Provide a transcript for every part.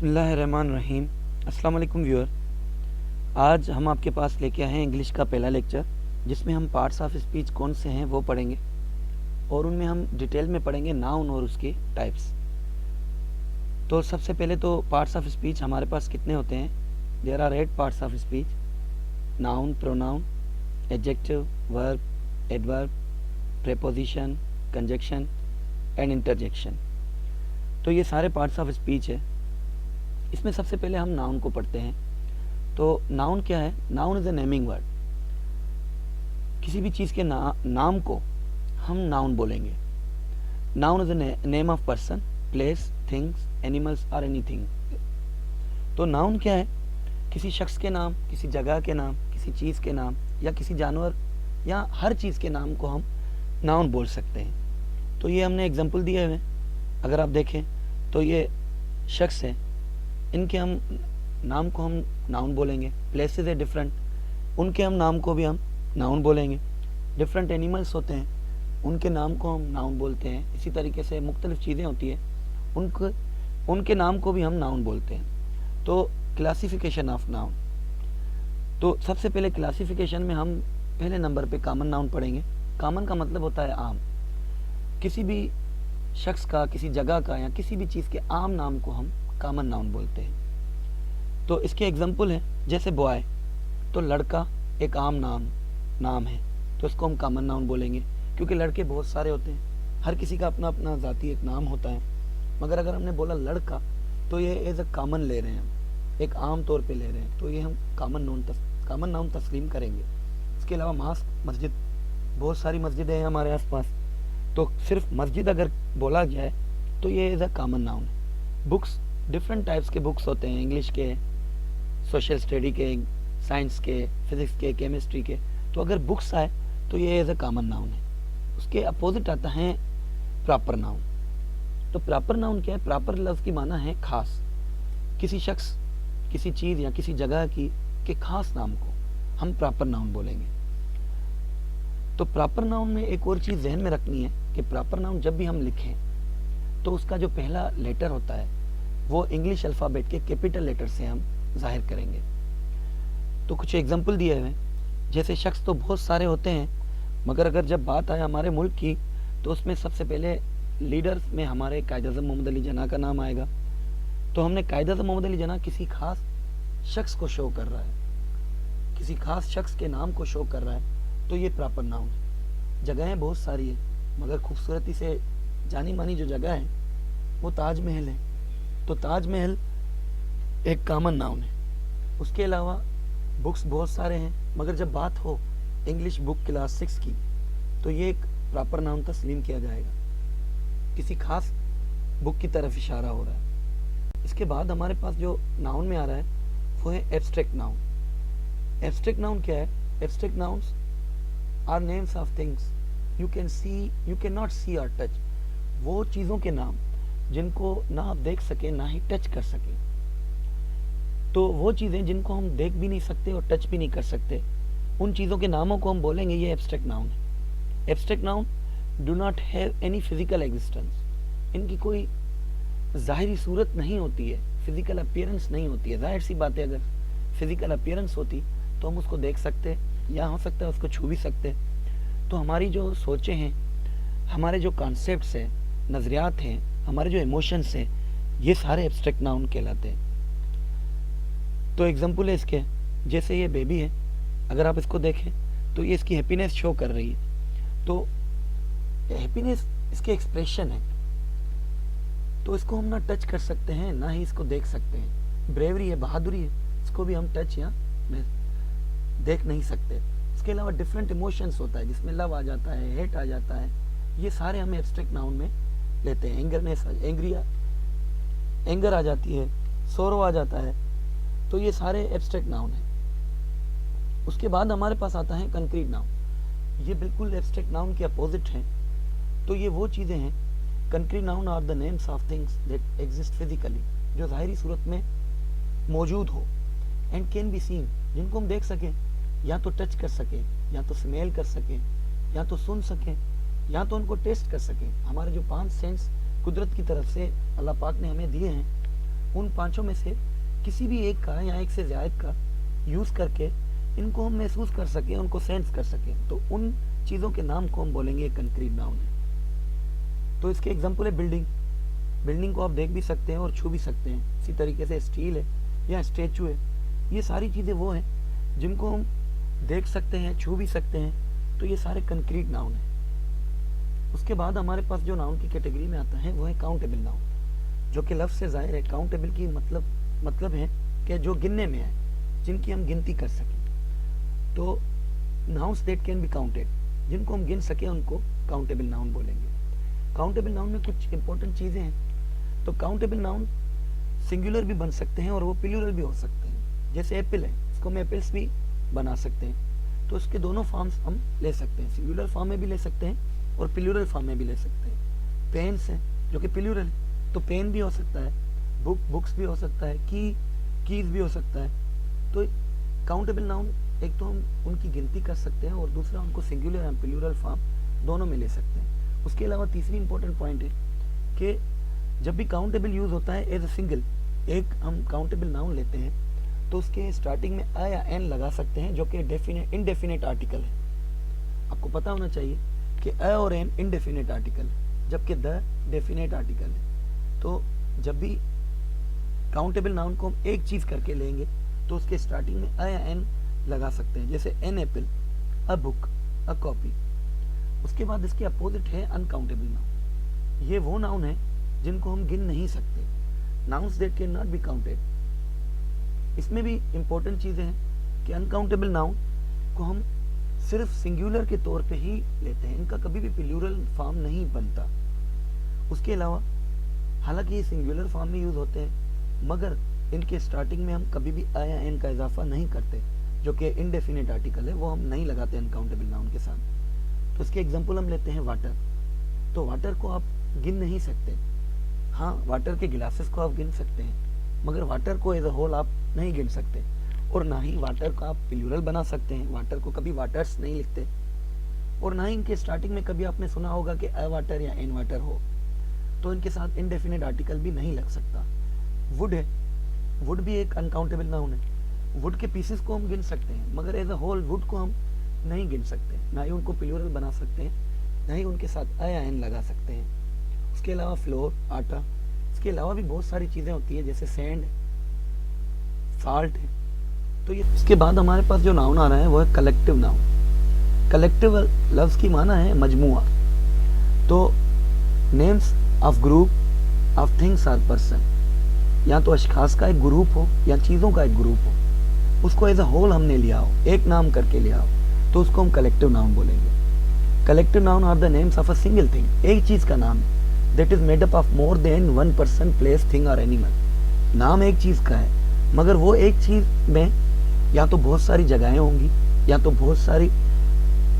बिस्मिल्लाहिर्रहमानिर्रहीम। अस्सलाम वालेकुम व्यूअर। आज हम आपके पास लेके आए हैं इंग्लिश का पहला लेक्चर, जिसमें हम पार्ट्स ऑफ स्पीच कौन से हैं वो पढ़ेंगे और उनमें हम डिटेल में पढ़ेंगे नाउन और उसके टाइप्स। तो सबसे पहले तो पार्ट्स ऑफ स्पीच हमारे पास कितने होते हैं? There are 8 parts of speech: noun, pronoun, adjective, verb, adverb, preposition, conjunction and interjection. तो ये सारे पार्ट्स ऑफ स्पीच है। इसमें सबसे पहले हम नाउन को पढ़ते हैं। तो नाउन क्या है? Noun is a naming word. किसी भी चीज़ के नाम को हम नाउन बोलेंगे। Noun is a name of person, place, things, animals और एनीथिंग। तो नाउन क्या है? किसी शख्स के नाम, किसी जगह के नाम, किसी चीज़ के नाम या किसी जानवर या हर चीज़ के नाम को हम नाउन बोल सकते हैं। तो ये हमने एग्जाम्पल दिए हुए हैं। अगर आप देखें तो ये शख्स है, इनके हम नाम को हम नाउन बोलेंगे। प्लेसेस है डिफरेंट, उनके हम नाम को भी हम नाउन बोलेंगे। डिफरेंट एनिमल्स होते हैं, उनके नाम को हम नाउन बोलते हैं। इसी तरीके से मुख्तलिफ चीज़ें होती हैं, उनके नाम को भी हम नाउन बोलते हैं। तो क्लासिफिकेशन ऑफ नाउन। तो सबसे पहले क्लासिफिकेशन में हम पहले नंबर पे कॉमन नाउन पढ़ेंगे। कॉमन का मतलब होता है आम। किसी भी शख्स का, किसी जगह का या किसी भी चीज़ के आम नाम को हम कॉमन नाउन बोलते हैं। तो इसके एग्जाम्पल हैं, जैसे बॉय, तो लड़का एक आम नाम है, तो इसको हम कॉमन नाउन बोलेंगे, क्योंकि लड़के बहुत सारे होते हैं, हर किसी का अपना अपना ज़ाती एक नाम होता है। मगर अगर हमने बोला लड़का, तो ये एज अ कॉमन ले रहे हैं, हम एक आम तौर पे ले रहे हैं, तो ये हम कॉमन नाउन तस्लीम करेंगे। इसके अलावा मास्क, मस्जिद, बहुत सारी मस्जिदें हैं हमारे आसपास, तो सिर्फ मस्जिद अगर बोला जाए तो ये एज अ कॉमन नाउन है। बुक्स, डिफरेंट टाइप्स के बुक्स होते हैं, इंग्लिश के, सोशल स्टडी के, साइंस के, फिजिक्स के, केमिस्ट्री के। तो अगर बुक्स आए तो ये एज अ कॉमन नाउन है। उसके अपोजिट आता है प्रॉपर नाउन। तो प्रॉपर नाउन क्या है? प्रॉपर लफ्ज़ की माना है खास। किसी शख्स, किसी चीज़ या किसी जगह के खास नाम को हम प्रॉपर नाउन बोलेंगे। तो प्रॉपर नाउन में एक और चीज़ जहन में रखनी है कि प्रॉपर नाउन जब भी हम लिखें तो उसका जो पहला लेटर होता है वो इंग्लिश अल्फ़ाबेट के कैपिटल लेटर से हम जाहिर करेंगे। तो कुछ एग्जांपल दिए हुए हैं, जैसे शख्स तो बहुत सारे होते हैं, मगर अगर जब बात आए हमारे मुल्क की तो उसमें सबसे पहले लीडर्स में हमारे कायद-ए-आज़म मोहम्मद अली जिन्ना का नाम आएगा। तो हमने कायद-ए-आज़म मोहम्मद अली जिन्ना किसी खास शख्स को शो कर रहा है, किसी खास शख्स के नाम को शो कर रहा है, तो ये प्रॉपर नाउन है। जगहें बहुत सारी है, मगर खूबसूरती से जानी मानी जो जगह है वो ताजमहल है, तो ताजमहल एक कॉमन नाउन है। उसके अलावा बुक्स बहुत सारे हैं, मगर जब बात हो इंग्लिश बुक क्लास 6 की तो ये एक प्रॉपर नाउन तस्लीम किया जाएगा, किसी खास बुक की तरफ इशारा हो रहा है। इसके बाद हमारे पास जो नाउन में आ रहा है वो है एब्स्ट्रैक्ट नाउन। एब्स्ट्रैक्ट नाउन क्या है? Abstract nouns are names of things you can not see or touch. वो चीज़ों के नाम जिनको ना आप देख सके ना ही टच कर सके। तो वो चीज़ें जिनको हम देख भी नहीं सकते और टच भी नहीं कर सकते, उन चीज़ों के नामों को हम बोलेंगे ये एब्स्ट्रैक्ट नाउन है। Abstract noun do not have any physical existence. इनकी कोई ज़ाहिरी सूरत नहीं होती है, फिजिकल अपीयरेंस नहीं होती है। जाहिर सी बात है, अगर फिजिकल अपीयरेंस होती तो हम उसको देख सकते या हो सकता है उसको छू भी सकते। तो हमारी जो सोचें हैं, हमारे जो कॉन्सेप्ट्स हैं, नज़रियात हैं, हमारे जो इमोशंस हैं, ये सारे एब्स्ट्रैक्ट नाउन कहलाते हैं। तो एग्जांपल है इसके, जैसे ये बेबी है, अगर आप इसको देखें तो ये इसकी हैप्पीनेस शो कर रही है। तो हैप्पीनेस इसके एक्सप्रेशन है, तो इसको हम ना टच कर सकते हैं ना ही इसको देख सकते हैं। ब्रेवरी है, बहादुरी है, इसको भी हम टच या देख नहीं सकते। इसके अलावा डिफरेंट इमोशंस होता है, जिसमें लव आ जाता है, हेट आ जाता है, ये सारे हम एब्स्ट्रैक्ट नाउन में लेते हैं। एंगर आ जाती है, सोरो आ जाता है, तो ये सारे एब्स्ट्रैक्ट नाउन हैं। उसके बाद हमारे पास आता है कंक्रीट नाउन। ये बिल्कुल एब्स्ट्रैक्ट नाउन के अपोजिट हैं। तो ये वो चीज़ें हैं, concrete noun are the names of things that exist physically, जो ज़ाहिरी सूरत में मौजूद हो, एंड कैन बी सीन, जिनको हम देख सकें, या तो टच कर सकें, या तो स्मेल कर सकें, या तो सुन सकें, या तो उनको टेस्ट कर सकें। हमारे जो 5 सेंस कुदरत की तरफ से अल्लाह पाक ने हमें दिए हैं, उन पांचों में से किसी भी एक का या एक से ज़्यादा का यूज़ करके इनको हम महसूस कर सकें, उनको सेंस कर सकें, तो उन चीज़ों के नाम को हम बोलेंगे कंक्रीट नाउन है। तो इसके एग्जाम्पल है बिल्डिंग। बिल्डिंग को आप देख भी सकते हैं और छू भी सकते हैं। इसी तरीके से स्टील है या स्टैचू है, ये सारी चीज़ें वो हैं जिनको हम देख सकते हैं, छू भी सकते हैं, तो ये सारे कंक्रीट नाउन हैं। उसके बाद हमारे पास जो नाउन की कैटेगरी में आता है वो है काउंटेबल नाउन, जो कि लफ्ज़ से ज़ाहिर है। काउंटेबल की मतलब है कि जो गिनने में है, जिनकी हम गिनती कर सकें। तो nouns that can be counted, जिनको हम गिन सकें उनको काउंटेबल नाउन बोलेंगे। काउंटेबल नाउन में कुछ इंपॉर्टेंट चीज़ें हैं। तो काउंटेबल नाउन सिंगुलर भी बन सकते हैं और वो प्लूरल भी हो सकते हैं। जैसे एप्पल है, इसको हम एप्पल्स भी बना सकते हैं। तो उसके दोनों फॉर्म्स हम ले सकते हैं, सिंगुलर फॉर्म में भी ले सकते हैं और प्लूरल फॉर्म में भी ले सकते हैं। पेन्स हैं जो कि प्लूरल है, तो पेन भी हो सकता है, बुक्स भी हो सकता है, कीज भी हो सकता है। तो काउंटेबल नाउन एक तो हम उनकी गिनती कर सकते हैं और दूसरा उनको सिंगुलर एंड प्लूरल फॉर्म दोनों में ले सकते हैं। उसके अलावा तीसरी इंपॉर्टेंट पॉइंट है कि जब भी काउंटेबल यूज़ होता है एज अ सिंगल, एक हम काउंटेबल नाउन लेते हैं तो उसके स्टार्टिंग में अ या एन लगा सकते हैं, जो कि इनडेफिनेट आर्टिकल है। आपको पता होना चाहिए कि अ और एन इनडेफिनेट आर्टिकल है, जबकि द डेफिनेट आर्टिकल है। तो जब भी काउंटेबल नाउन को हम एक चीज़ करके लेंगे तो उसके स्टार्टिंग में अ या एन लगा सकते हैं, जैसे an apple, a book, a copy. उसके बाद इसके अपोजिट है अनकाउंटेबल नाउन। ये वो नाउन है जिनको हम गिन नहीं सकते, nouns that can not be counted. इसमें भी इंपॉर्टेंट चीज़ें हैं कि अनकाउंटेबल नाउन को हम सिर्फ सिंगुलर के तौर पे ही लेते हैं, इनका कभी भी प्लूरल फॉर्म नहीं बनता। उसके अलावा हालांकि ये सिंगुलर फॉर्म में यूज़ होते हैं, मगर इनके स्टार्टिंग में हम कभी भी अ या एन का इजाफा नहीं करते, जो कि इनडेफिनेट आर्टिकल है, वो हम नहीं लगाते अनकाउंटेबल नाउन के साथ। तो इसके एग्जांपल हम लेते हैं वाटर। तो वाटर को आप गिन नहीं सकते। हाँ, वाटर के गिलासेस को आप गिन सकते हैं, मगर वाटर को एज अ होल आप नहीं गिन सकते। और ना ही वाटर को आप प्लूरल बना सकते हैं, वाटर को कभी वाटर्स नहीं लिखते। और ना ही इनके स्टार्टिंग में कभी आपने सुना होगा कि अ वाटर या एन वाटर हो, तो इनके साथ इनडेफिनेट आर्टिकल भी नहीं लग सकता। वुड है, वुड भी एक अनकाउंटेबल नाउन है। वुड के पीसेस को हम गिन सकते हैं, मगर एज अ होल वुड को हम नहीं गिन सकते, ना ही उनको प्लूरल बना सकते हैं, ना ही उनके साथ अ या एन लगा सकते हैं। उसके अलावा फ्लोर, आटा, इसके अलावा भी बहुत सारी चीज़ें होती है, जैसे सैंड, साल्ट है। तो ये इसके बाद हमारे पास जो नाउन आ रहा है वो है कलेक्टिव नाउन। कलेक्टिव लफ्ज़ की माना है मजमुआ। तो names of group of things or person, या तो अशखास का एक ग्रुप हो या चीज़ों का एक ग्रुप हो, उसको एज अ होल हमने लिया हो, एक नाम करके लिया हो, तो उसको हम कलेक्टिव नाउन बोलेंगे। Collective noun are the names of a single thing, एक चीज़ का नाम है, that is made up of more than one person, place, thing और एनिमल। नाम एक चीज़ का है, मगर वो एक चीज़ में या तो बहुत सारी जगहें होंगी, या तो बहुत सारी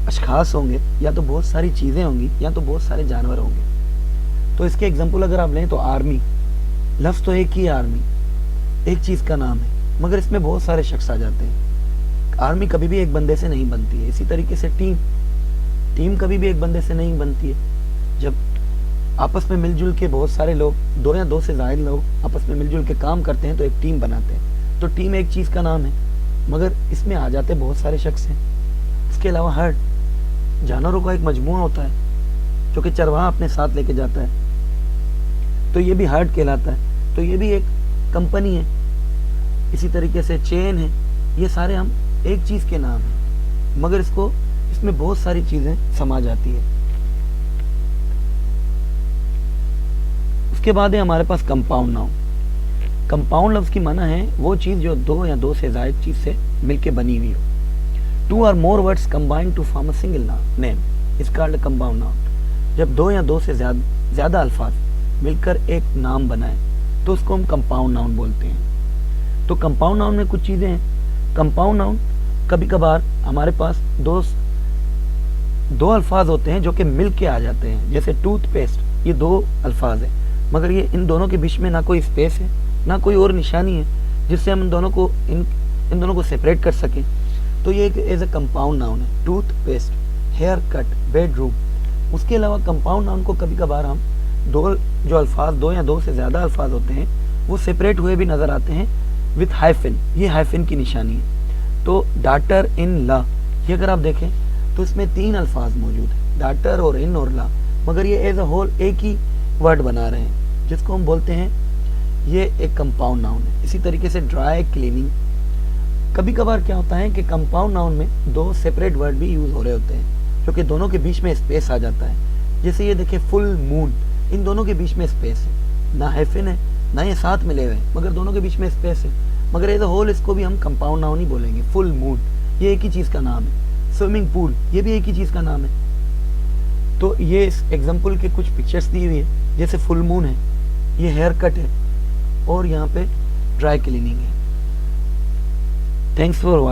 अशखास होंगे, या तो बहुत सारी चीज़ें होंगी, या तो बहुत सारे जानवर होंगे। तो इसके एग्जाम्पल अगर आप लें तो आर्मी, लफ्ज़ तो एक ही है, आर्मी एक चीज़ का नाम है, मगर इसमें बहुत सारे शख्स आ जाते हैं। आर्मी कभी भी एक बंदे से नहीं बनती है। इसी तरीके से टीम कभी भी एक बंदे से नहीं बनती है। जब आपस में मिलजुल के बहुत सारे लोग, दो या दो से ज़्यादा लोग आपस में मिलजुल के काम करते हैं तो एक टीम बनाते हैं। तो टीम एक चीज़ का नाम है, मगर इसमें आ जाते बहुत सारे शख्स हैं। इसके अलावा हर्ड, जानवरों का एक मजमुआ होता है जो कि चरवाहा अपने साथ लेके जाता है, तो ये भी हर्ड कहलाता है। तो ये भी एक कंपनी है। इसी तरीके से चेन है, ये सारे हम एक चीज़ के नाम हैं, मगर इसमें बहुत सारी चीज़ें समा जाती है। उसके बाद है हमारे पास कंपाउंड नाउन। कंपाउंड लफ्ज़ की माना है वो चीज़ जो दो या दो से ज़्यादा चीज़ से मिलके बनी हुई हो। Two or more words combined to form a single name is called compound noun. जब दो या दो से ज़्यादा अल्फाज मिलकर एक नाम बनाए तो उसको हम कंपाउंड नाउन बोलते हैं। तो कंपाउंड नाउन में कुछ चीज़ें हैं। कंपाउंड नाउन कभी कभार हमारे पास दो अल्फाज होते हैं जो कि मिल के आ जाते हैं, जैसे टूथपेस्ट, ये दो अल्फाज हैं, मगर ये इन दोनों के बीच में ना कोई स्पेस है, ना कोई और निशानी है जिससे हम इन दोनों को सेपरेट कर सकें। तो ये एक एज अ कंपाउंड नाउन है। Toothpaste, haircut, bedroom. उसके अलावा कंपाउंड नाउन को कभी कभार हम दो या दो से ज़्यादा अल्फाज होते हैं वो सेपरेट हुए भी नज़र आते हैं विथ हाइफन, ये हाइफन की निशानी है। तो डाटर इन ला, ये अगर आप देखें तो इसमें 3 अल्फाज मौजूद हैं, डाटर और इन और ला, मगर ये एज अ होल एक ही वर्ड बना रहे हैं, जिसको हम बोलते हैं ये एक कंपाउंड नाउन है। इसी तरीके से ड्राई क्लीनिंग, कभी कभार क्या होता है कि कंपाउंड नाउन में 2 सेपरेट वर्ड भी यूज हो रहे होते हैं, जो कि दोनों के बीच में स्पेस आ जाता है। जैसे ये देखिए फुल मून, इन दोनों के बीच में स्पेस है, ना हाइफन है ना ये साथ मिले हुए हैं, मगर दोनों के बीच में स्पेस है, मगर एज अ होल इसको भी हम कंपाउंड नाउन ही बोलेंगे। फुल मून ये एक ही चीज का नाम है, स्विमिंग पूल ये भी एक ही चीज का नाम है। तो ये इस एग्जाम्पल के कुछ पिक्चर्स दी हुई है, जैसे फुल मून है, ये हेयर कट है, और यहाँ पे ड्राई क्लीनिंग है। Thanks for watching.